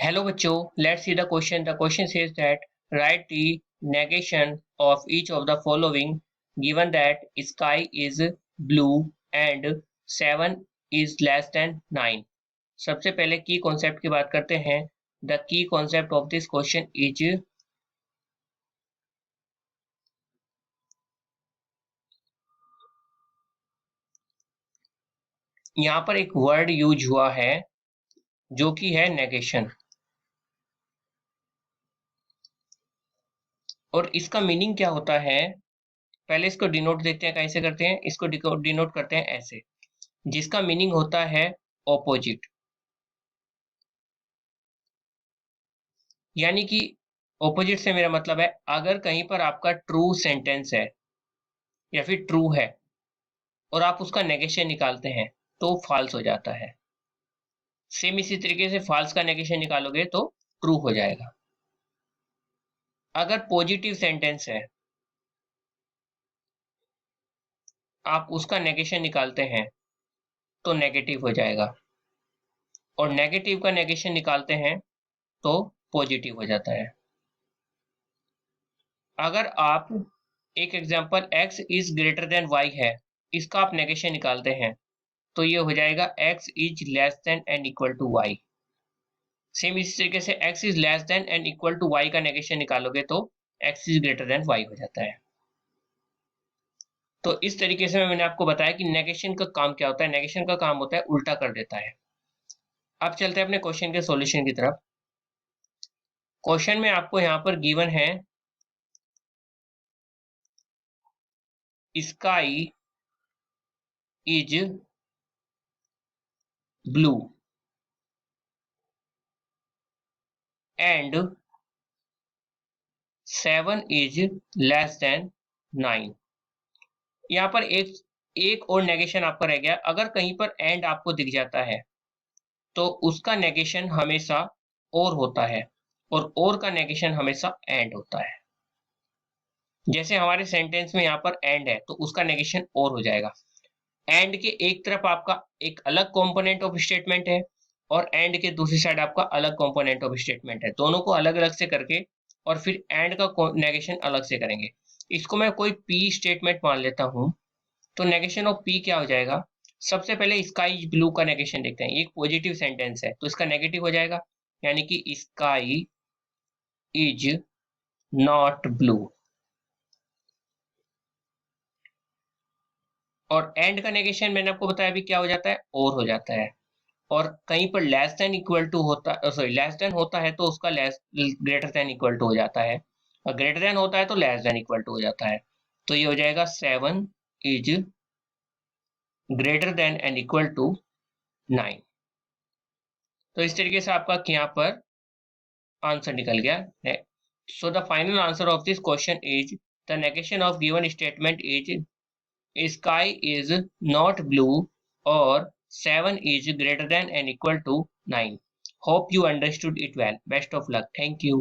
Hello बच्चों, let's see the question. The question says that write the negation of each of the following given that sky is blue and 7 is less than 9. सबसे पहले की concept की बात करते हैं. The key concept of this question is यहाँ पर एक वर्ड यूज हुआ है जो कि है नेगेशन, और इसका मीनिंग क्या होता है पहले इसको डिनोट देखते हैं. कैसे करते हैं इसको? डिनोट करते हैं ऐसे, जिसका मीनिंग होता है ऑपोजिट. यानी कि ऑपोजिट से मेरा मतलब है अगर कहीं पर आपका ट्रू सेंटेंस है या फिर ट्रू है और आप उसका नेगेशन निकालते हैं तो फॉल्स हो जाता है. सेम इसी तरीके से फॉल्स का नेगेशन निकालोगे तो ट्रू हो जाएगा. अगर पॉजिटिव सेंटेंस है आप उसका नेगेशन निकालते हैं तो नेगेटिव हो जाएगा, और नेगेटिव का नेगेशन निकालते हैं तो पॉजिटिव हो जाता है. अगर आप एक example x is greater than y है, इसका आप नेगेशन निकालते हैं तो ये हो जाएगा x is less than and equal to y. Same इसी तरीके से x is less than and equal to y का नेगेशन निकालोगे तो x is greater than y हो जाता है. तो इस तरीके से मैंने आपको बताया कि नेगेशन का काम क्या होता है. नेगेशन का काम होता है उल्टा कर देता है. अब चलते हैं अपने क्वेश्चन के सॉल्यूशन की तरफ. क्वेश्चन में आपको यहाँ पर गिवन है sky is blue and 7 is less then 9. यहाँ पर एक और नेगेशन आपका रह गया. अगर कहीं पर एंड आपको दिख जाता है तो उसका नेगेशन हमेशा और होता है, और का नेगेशन हमेशा एंड होता है. जैसे हमारे सेंटेंस में यहाँ पर एंड है तो उसका नेगेशन और हो जाएगा. एंड के एक तरफ आपका एक अलग कंपोनेंट ऑफ स्टेटमेंट है और एंड के दूसरी साइड आपका अलग कंपोनेंट ऑफ स्टेटमेंट है. दोनों को अलग अलग से करके और फिर एंड का नेगेशन अलग से करेंगे. इसको मैं कोई पी स्टेटमेंट मान लेता हूं तो नेगेशन ऑफ पी क्या हो जाएगा. सबसे पहले स्काई इज ब्लू का नेगेशन देखते हैं. एक पॉजिटिव सेंटेंस है तो इसका नेगेटिव हो जाएगा, यानी कि स्काई इज नॉट ब्लू. और एंड का नेगेशन मैंने आपको बताया अभी क्या हो जाता है, और हो जाता है. और कहीं पर लेस देन इक्वल टू होता, सॉरी लेस देन होता है तो उसका less greater than equal to हो जाता है, और ग्रेटर देन होता है तो लेस देन इक्वल टू हो जाता है. तो ये हो जाएगा 7 is greater than and equal to 9. तो इस तरीके से आपका यहाँ पर आंसर निकल गया. So the final answer of this question is the negation of given statement is sky is not blue or 7 is greater than and equal to 9. Hope you understood it well. Best of luck. Thank you.